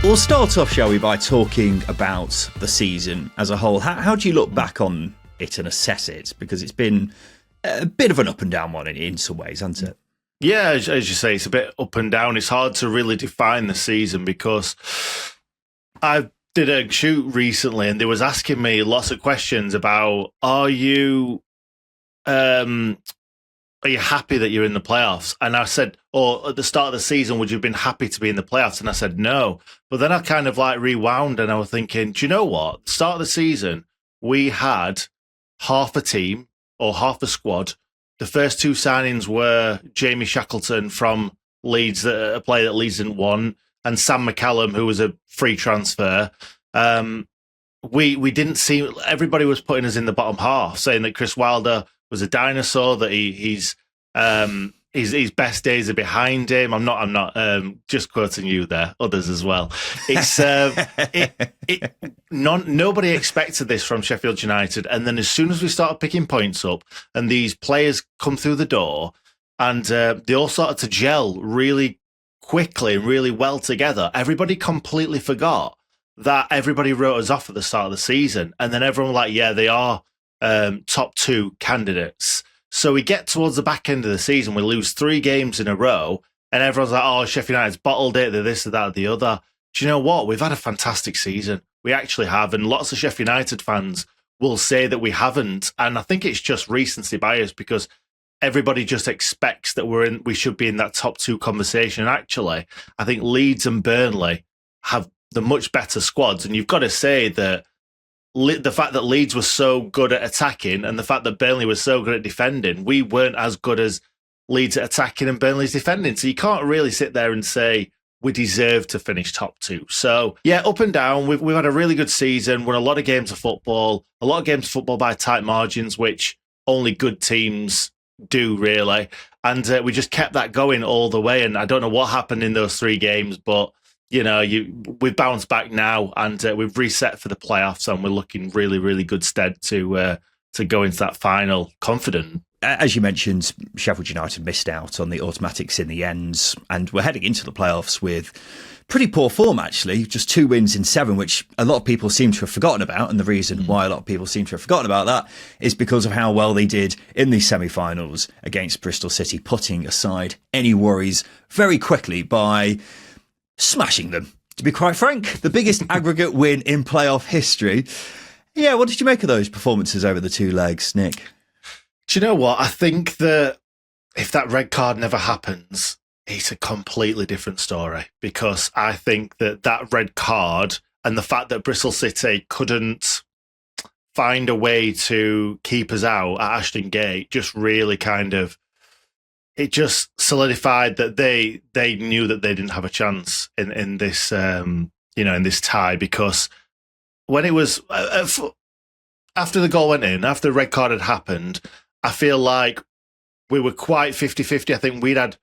We'll start off, shall we, by talking about the season as a whole. How do you look back on it and assess it? Because it's been a bit of an up and down one in some ways, hasn't it? Yeah, as you say, it's a bit up and down. It's hard to really define the season because I did a shoot recently and they was asking me lots of questions about, are you happy that you're in the playoffs? And I said, or at the start of the season, would you have been happy to be in the playoffs? And I said, no. But then I kind of like rewound and I was thinking, do you know what? The start of the season, we had half a team or half a squad. The first two signings were Jamie Shackleton from Leeds, a player that Leeds didn't want, and Sam McCallum, who was a free transfer. We didn't see, everybody was putting us in the bottom half, saying that Chris Wilder was a dinosaur, that his best days are behind him. I'm not just quoting you there, others as well. It's nobody expected this from Sheffield United, and then as soon as we started picking points up, and these players come through the door, and they all started to gel really quickly and really well together, everybody completely forgot that everybody wrote us off at the start of the season, and then everyone was like, yeah, they are top two candidates. So we get towards the back end of the season, we lose 3 games in a row, and everyone's like, oh, Sheffield United's bottled it, they're this, or that, or the other. Do you know what? We've had a fantastic season. We actually have, and lots of Sheffield United fans will say that we haven't, and I think it's just recency bias because everybody just expects that we should be in that top 2 conversation. And actually, I think Leeds and Burnley have the much better squads, and you've got to say that the fact that Leeds was so good at attacking and the fact that Burnley was so good at defending, we weren't as good as Leeds at attacking and Burnley's defending. So you can't really sit there and say we deserve to finish top 2. So yeah, up and down. We've had a really good season, won a lot of games of football by tight margins, which only good teams do really. And we just kept that going all the way. And I don't know what happened in those 3 games, but you know, we've bounced back now, and we've reset for the playoffs, and we're looking really, really good stead to go into that final confident. As you mentioned, Sheffield United missed out on the automatics in the end, and we're heading into the playoffs with pretty poor form, actually. Just 2 wins in 7, which a lot of people seem to have forgotten about, and the reason why a lot of people seem to have forgotten about that is because of how well they did in the semi-finals against Bristol City, putting aside any worries very quickly by smashing them, to be quite frank. The biggest aggregate win in playoff history. Yeah, what did you make of those performances over the 2 legs, Nick? Do you know what? I think that if that red card never happens, it's a completely different story, because I think that red card and the fact that Bristol City couldn't find a way to keep us out at Ashton Gate just really it just solidified that they knew that they didn't have a chance in this in this tie, because when it was after the goal went in, after the red card had happened, I feel like we were quite 50-50. I think we'd had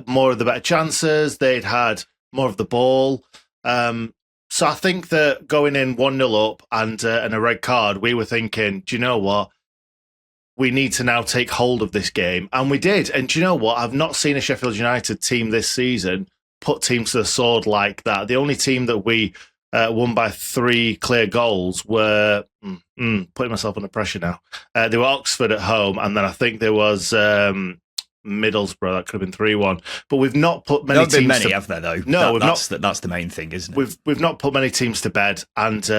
more of the better chances. They'd had more of the ball. So I think that going in 1-0 up and a red card, we were thinking, do you know what? We need to now take hold of this game. And we did. And do you know what? I've not seen a Sheffield United team this season put teams to the sword like that. The only team that we won by 3 clear goals were, putting myself under pressure now. They were Oxford at home, and then I think there was Middlesbrough. That could have been 3-1. But we've not put many teams. There have been many, have there, though? No, that's the main thing, isn't it? We've not put many teams to bed. And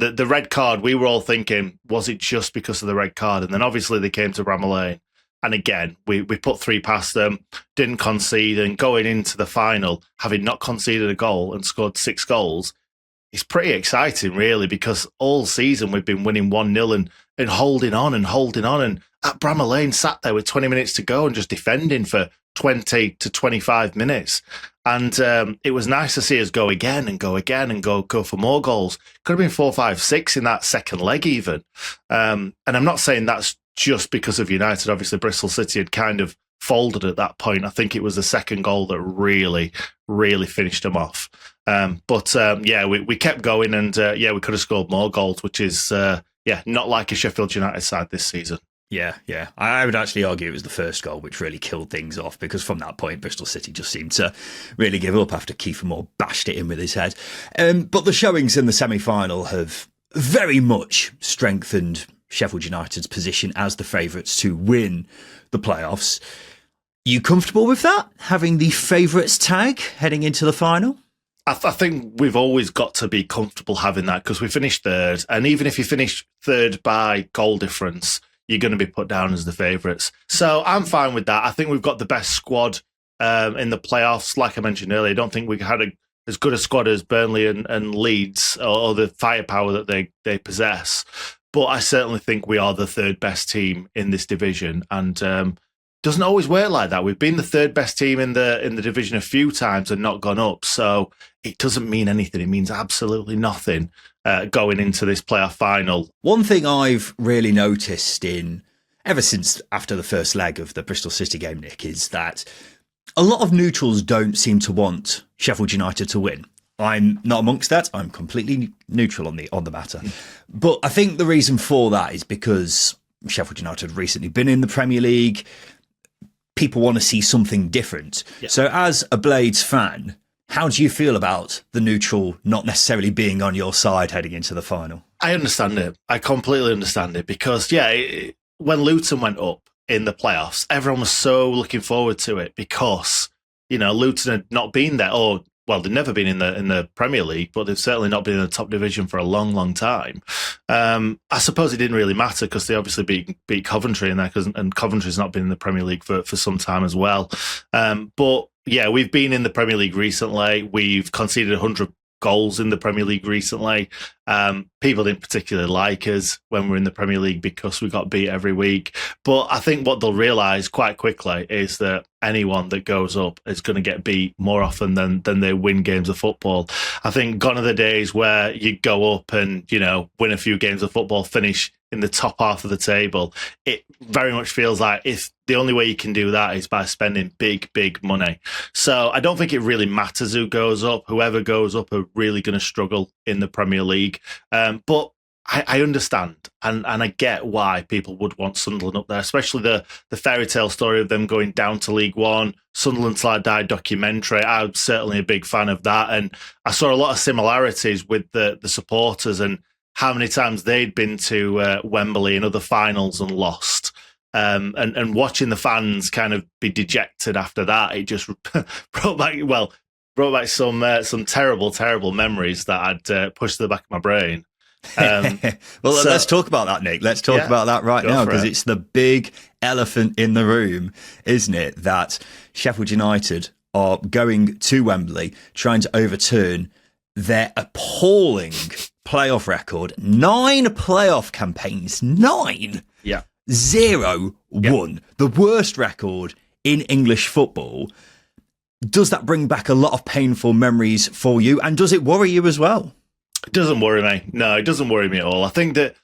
the red card, we were all thinking, was it just because of the red card? And then obviously they came to Bramall Lane. And again, we put 3 past them, didn't concede, and going into the final, having not conceded a goal and scored 6 goals, it's pretty exciting, really, because all season we've been winning 1-0 and holding on. And at Bramall Lane, sat there with 20 minutes to go and just defending for 20 to 25 minutes. And it was nice to see us go again and go for more goals. Could have been 4, 5, 6 in that second leg even. And I'm not saying that's just because of United. Obviously, Bristol City had kind of folded at that point. I think it was the second goal that really, really finished them off. We kept going, and we could have scored more goals, which is not like a Sheffield United side this season. Yeah, yeah. I would actually argue it was the first goal which really killed things off, because from that point, Bristol City just seemed to really give up after Kiefer Moore bashed it in with his head. But the showings in the semi-final have very much strengthened Sheffield United's position as the favourites to win the playoffs. You comfortable with that, having the favourites tag heading into the final? I think we've always got to be comfortable having that, because we finished third. And even if you finish third by goal difference, you're going to be put down as the favourites. So I'm fine with that. I think we've got the best squad in the playoffs. Like I mentioned earlier, I don't think we had as good a squad as Burnley and Leeds, or the firepower that they possess. But I certainly think we are the third best team in this division. And doesn't always work like that. We've been the third best team in the division a few times and not gone up. So it doesn't mean anything. It means absolutely nothing going into this playoff final. One thing I've really noticed ever since after the first leg of the Bristol City game, Nick, is that a lot of neutrals don't seem to want Sheffield United to win. I'm not amongst that. I'm completely neutral on the matter. But I think the reason for that is because Sheffield United have recently been in the Premier League. People want to see something different. Yeah. So as a Blades fan, how do you feel about the neutral not necessarily being on your side heading into the final? I understand it. I completely understand it, because, when Luton went up in the playoffs, everyone was so looking forward to it, because, Luton had not been there, they've never been in the Premier League, but they've certainly not been in the top division for a long, long time. I suppose it didn't really matter, because they obviously beat Coventry in there, and Coventry's not been in the Premier League for some time as well. But yeah, we've been in the Premier League recently. We've conceded 100 goals in the Premier League recently. People didn't particularly like us when we're in the Premier League because we got beat every week. But I think what they'll realise quite quickly is that anyone that goes up is going to get beat more often than they win games of football. I think gone are the days where you go up and, win a few games of football, finish in the top half of the table. It very much feels like if the only way you can do that is by spending big, big money. So I don't think it really matters who goes up. Whoever goes up are really going to struggle in the Premier League. But I understand and I get why people would want Sunderland up there, especially the fairy tale story of them going down to League One, Sunderland Till I Die documentary. I'm certainly a big fan of that. And I saw a lot of similarities with the supporters and how many times they'd been to Wembley and other finals and lost. And watching the fans kind of be dejected after that, it just brought back some terrible, terrible memories that I'd pushed to the back of my brain. Let's talk about that, Nick. Let's talk about that right now, because it's the big elephant in the room, isn't it? That Sheffield United are going to Wembley, trying to overturn their appalling playoff record. 9 playoff campaigns. 9? Yeah. 0-1. The worst record in English football. Does that bring back a lot of painful memories for you? And does it worry you as well? It doesn't worry me. No, it doesn't worry me at all. I think that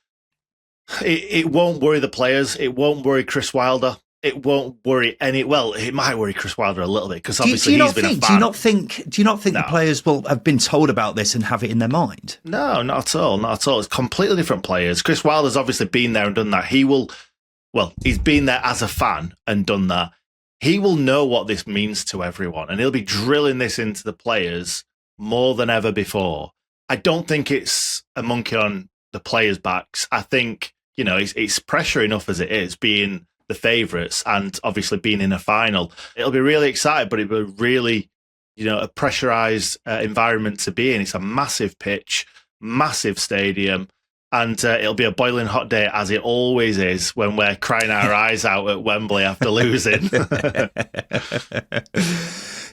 it won't worry the players. It won't worry Chris Wilder. It won't worry it might worry Chris Wilder a little bit, because obviously he's been a fan. Do you not think the players will have been told about this and have it in their mind? No, not at all. Not at all. It's completely different players. Chris Wilder's obviously been there and done that. He's been there as a fan and done that. He will know what this means to everyone, and he'll be drilling this into the players more than ever before. I don't think it's a monkey on the players' backs. I think, it's pressure enough as it is, being the favourites and obviously being in a final. It'll be really exciting, but it'll be really, a pressurised environment to be in. It's a massive pitch, massive stadium, and it'll be a boiling hot day, as it always is when we're crying our eyes out at Wembley after losing.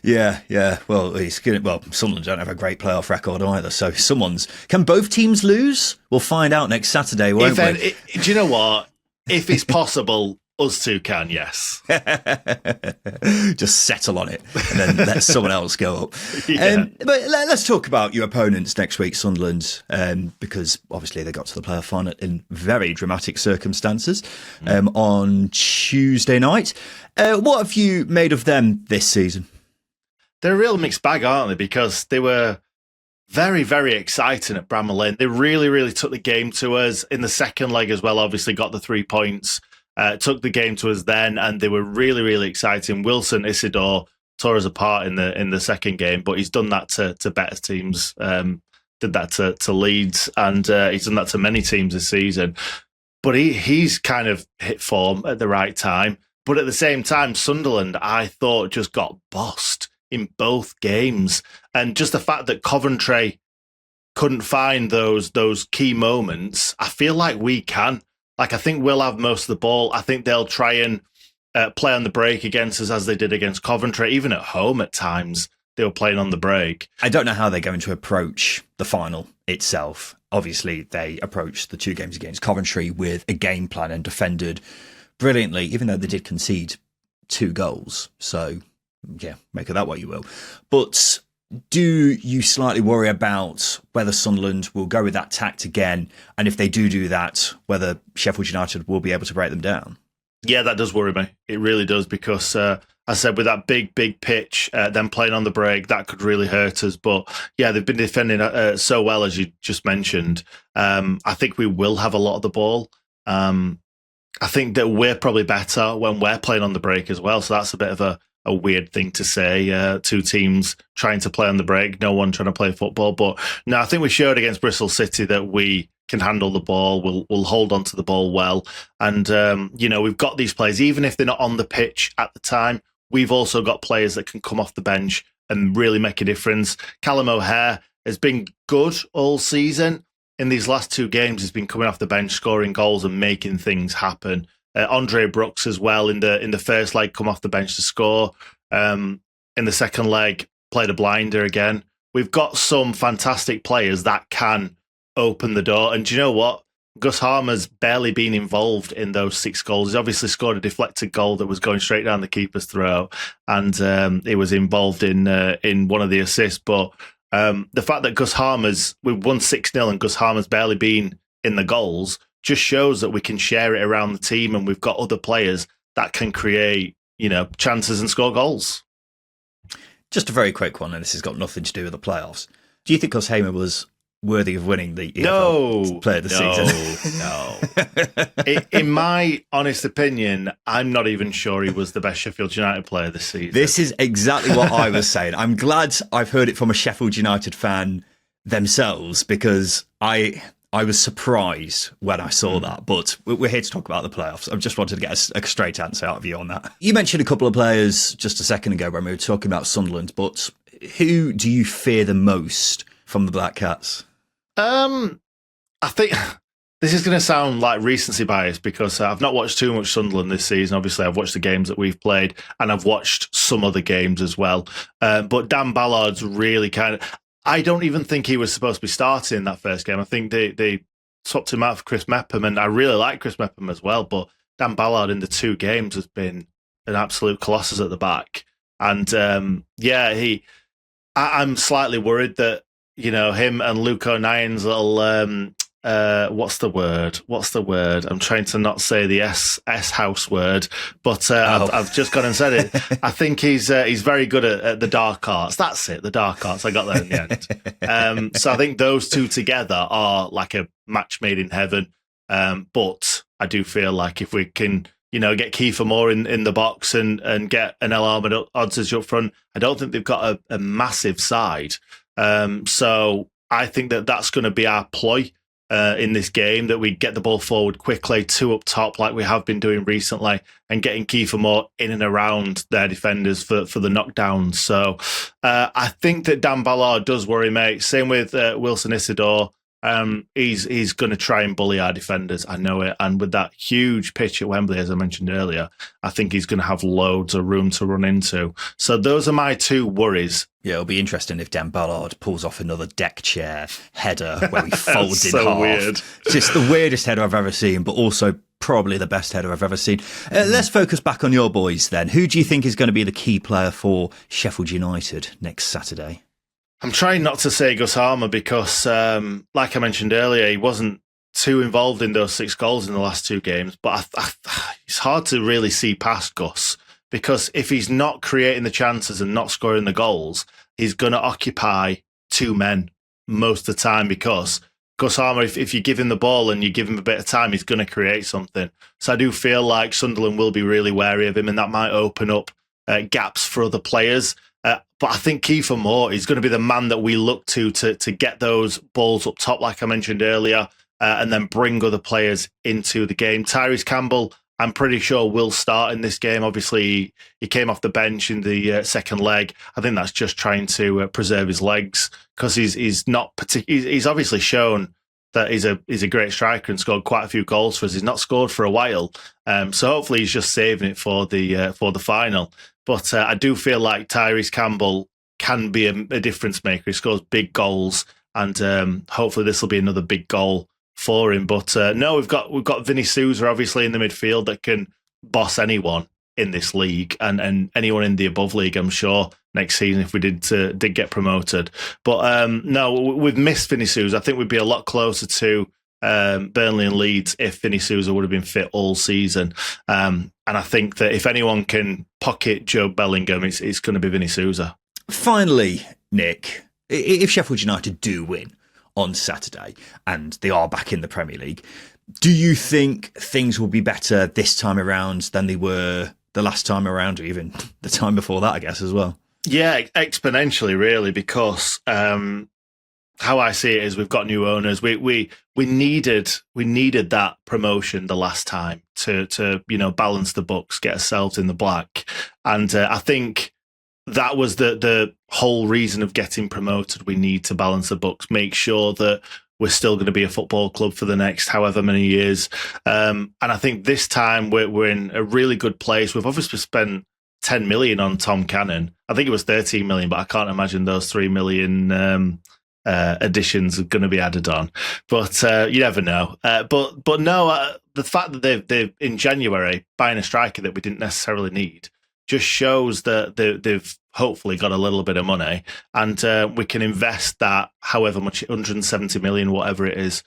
Yeah. Well, Sunderland don't have a great playoff record either. So can both teams lose? We'll find out next Saturday, won't we? Do you know what? If it's possible, us two can, yes. Just settle on it and then let someone else go up. Yeah. But let's talk about your opponents next week, Sunderland, because obviously they got to the playoff final in very dramatic circumstances on Tuesday night. What have you made of them this season? They're a real mixed bag, aren't they? Because they were very, very exciting at Bramall Lane. They really, really took the game to us in the second leg as well. Obviously got the 3 points. took the game to us then, and they were really, really exciting. Wilson Isidore tore us apart in the second game, but he's done that to better teams. Did that to Leeds, and he's done that to many teams this season. But he's kind of hit form at the right time. But at the same time, Sunderland, I thought, just got bossed in both games. And just the fact that Coventry couldn't find those key moments, I feel like we can. Like, I think we'll have most of the ball. I think they'll try and play on the break against us as they did against Coventry. Even at home at times, they were playing on the break. I don't know how they're going to approach the final itself. Obviously, they approached the 2 games against Coventry with a game plan and defended brilliantly, even though they did concede 2 goals. So, yeah, make of that what you will. But do you slightly worry about whether Sunderland will go with that tact again? And if they do that, whether Sheffield United will be able to break them down? Yeah, that does worry me. It really does, because I said with that big pitch, them playing on the break, that could really hurt us. But yeah, they've been defending so well, as you just mentioned. I think we will have a lot of the ball. I think that we're probably better when we're playing on the break as well. So that's a bit of a weird thing to say. 2 teams trying to play on the break, no one trying to play football. But no, I think we showed against Bristol City that we can handle the ball. We'll hold on to the ball well. And, we've got these players, even if they're not on the pitch at the time, we've also got players that can come off the bench and really make a difference. Callum O'Hare has been good all season. In these last 2 games, he's been coming off the bench, scoring goals and making things happen. Andre Brooks as well in the first leg, come off the bench to score. In the second leg, played a blinder again. We've got some fantastic players that can open the door. And do you know what? Gus Harmer's barely been involved in those 6 goals. He's obviously scored a deflected goal that was going straight down the keeper's throat, and he was involved in one of the assists. But the fact that we've won 6-0 and Gus Harmer's barely been in the goals just shows that we can share it around the team, and we've got other players that can create, chances and score goals. Just a very quick one, and this has got nothing to do with the playoffs. Do you think Gus Hamer was worthy of winning the EFL Player of the Season? No. In my honest opinion, I'm not even sure he was the best Sheffield United player this season. This is exactly what I was saying. I'm glad I've heard it from a Sheffield United fan themselves, because I was surprised when I saw that. But we're here to talk about the playoffs. I just wanted to get a straight answer out of you on that. You mentioned a couple of players just a second ago when we were talking about Sunderland, but who do you fear the most from the Black Cats? I think this is going to sound like recency bias, because I've not watched too much Sunderland this season. Obviously, I've watched the games that we've played, and I've watched some other games as well. But Dan Ballard's really I don't even think he was supposed to be starting in that first game. I think they swapped him out for Chris Mepham, and I really like Chris Mepham as well. But Dan Ballard in the 2 games has been an absolute colossus at the back. And I'm slightly worried that, him and Luke O'Nien's little, what's the word? I'm trying to not say the S house word, but I've just gone and said it. I think he's very good at the dark arts. That's it, the dark arts. I got there in the end. So I think those 2 together are like a match made in heaven. But I do feel like if we can, get Kiefer Moore in the box and get an El Ahmed Odds up front, I don't think they've got a massive side. So I think that's going to be our ploy in this game, that we get the ball forward quickly, 2 up top like we have been doing recently, and getting Kiefer Moore in and around their defenders for the knockdowns. So I think that Dan Ballard does worry me. Same with Wilson Isidore. He's going to try and bully our defenders. I know it. And with that huge pitch at Wembley, as I mentioned earlier, I think he's going to have loads of room to run into. So those are my 2 worries. Yeah, it'll be interesting if Dan Ballard pulls off another deck chair header where he folds in so half. Weird. Just the weirdest header I've ever seen, but also probably the best header I've ever seen. Let's focus back on your boys then. Who do you think is going to be the key player for Sheffield United next Saturday? I'm trying not to say Gus Harmer because, like I mentioned earlier, he wasn't too involved in those 6 goals in the last 2 games. But it's hard to really see past Gus, because if he's not creating the chances and not scoring the goals, he's going to occupy 2 men most of the time, because Gosama, if you give him the ball and you give him a bit of time, he's going to create something. So I do feel like Sunderland will be really wary of him, and that might open up gaps for other players. But I think Kiefer Moore is going to be the man that we look to get those balls up top, like I mentioned earlier, and then bring other players into the game. Tyrese Campbell, I'm pretty sure, will start in this game. Obviously, he came off the bench in the second leg. I think that's just trying to preserve his legs, because he's not he's obviously shown that he's a great striker and scored quite a few goals for us. He's not scored for a while, so hopefully he's just saving it for the final. But I do feel like Tyrese Campbell can be a difference maker. He scores big goals, and hopefully this will be another big goal for him. But no, we've got Vinny Souza obviously in the midfield that can boss anyone in this league, and anyone in the above league, I'm sure, next season if we did get promoted. But no, we've missed Vinny Souza. I think we'd be a lot closer to Burnley and Leeds if Vinny Souza would have been fit all season. And I think that if anyone can pocket Joe Bellingham, it's going to be Vinny Souza. Finally, Nick, if Sheffield United do win on Saturday and they are back in the Premier League, do you think things will be better this time around than they were the last time around, or even the time before that, I guess, as well? Yeah, exponentially, really, because how I see it is we've got new owners. We needed that promotion the last time to balance the books, get ourselves in the black, and I think that was the whole reason of getting promoted. We need to balance the books, make sure that we're still going to be a football club for the next however many years. And I think this time we're in a really good place. We've obviously spent 10 million on Tom Cannon. I think it was 13 million, but I can't imagine those 3 million additions are going to be added on. But you never know. But no, the fact that they've in January buying a striker that we didn't necessarily need just shows that they've hopefully got a little bit of money, and we can invest that however much, 170 million, whatever it is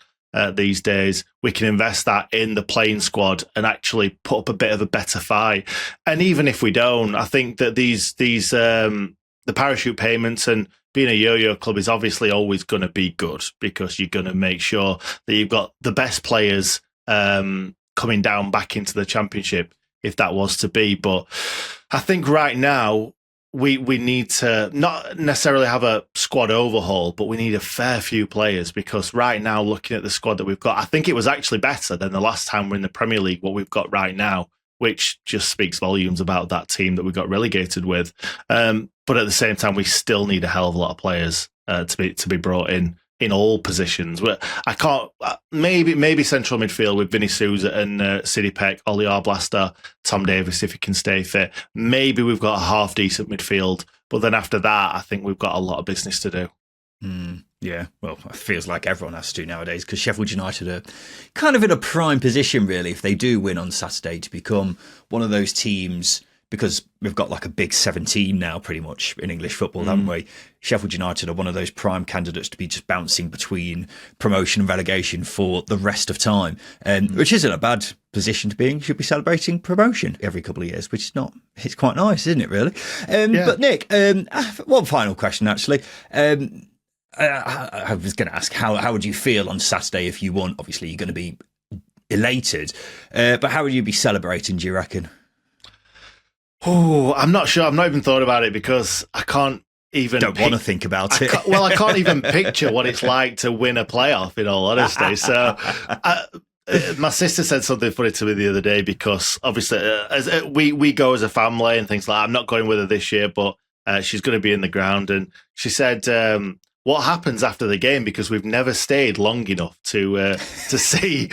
these days. We can invest that in the playing squad and actually put up a bit of a better fight. And even if we don't, I think that these the parachute payments and being a yo-yo club is obviously always going to be good, because you're going to make sure that you've got the best players coming down back into the Championship, if that was to be. But I think right now we need to not necessarily have a squad overhaul, but we need a fair few players, because right now, looking at the squad that we've got, I think it was actually better than the last time we're in the Premier League, what we've got right now, which just speaks volumes about that team that we got relegated with. But at the same time, we still need a hell of a lot of players to be brought in all positions. I can't. Maybe central midfield with Vinny Souza and Sidney Peck, Ollie Arblaster, Tom Davis if he can stay fit. Maybe we've got a half decent midfield, but then after that, I think we've got a lot of business to do. Yeah, well, it feels like everyone has to nowadays, because Sheffield United are kind of in a prime position, really, if they do win on Saturday, to become one of those teams, because we've got like a big 17 now pretty much in English football, haven't we? Sheffield United are one of those prime candidates to be just bouncing between promotion and relegation for the rest of time, which isn't a bad position to be in. You should be celebrating promotion every couple of years, which is not, it's quite nice, isn't it, really? Yeah. But Nick, one final question, actually. I was going to ask, how would you feel on Saturday if you won? Obviously, you're going to be elated, but how would you be celebrating, do you reckon? Oh, I'm not sure. I've not even thought about it, because I can't even... Don't want to think about it. I can't even picture what it's like to win a playoff, in all honesty. So my sister said something funny to me the other day, because obviously we go as a family and things like that. I'm not going with her this year, but she's going to be in the ground. And she said... what happens after the game, because we've never stayed long enough to see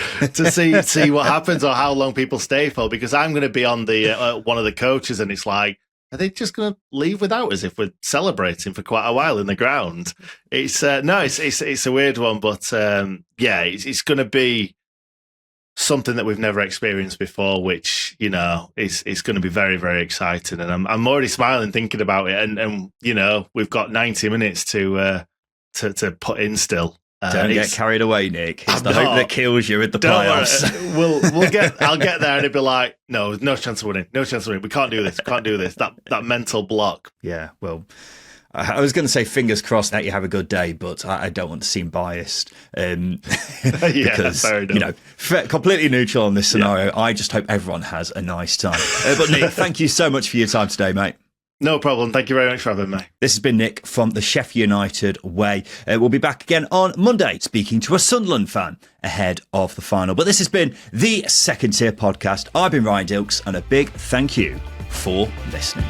what happens, or how long people stay for, because I'm going to be on the one of the coaches, and it's like, are they just going to leave without us if we're celebrating for quite a while in the ground? It's it's a weird one, but yeah, it's going to be something that we've never experienced before, which, is going to be very, very exciting. And I'm already smiling thinking about it. And we've got 90 minutes to put in still. Don't get carried away, Nick. It's the hope that kills you at the playoffs. I'll get there and it'll be like, no chance of winning. No chance of winning. We can't do this. That mental block. Yeah, well, I was going to say fingers crossed that you have a good day, but I don't want to seem biased. Because, fair enough. Completely neutral on this scenario. Yeah. I just hope everyone has a nice time. But Nick, thank you so much for your time today, mate. No problem. Thank you very much for having me. This has been Nick from the Sheff United Way. We'll be back again on Monday speaking to a Sunderland fan ahead of the final. But this has been the Second Tier Podcast. I've been Ryan Dilks, and a big thank you for listening.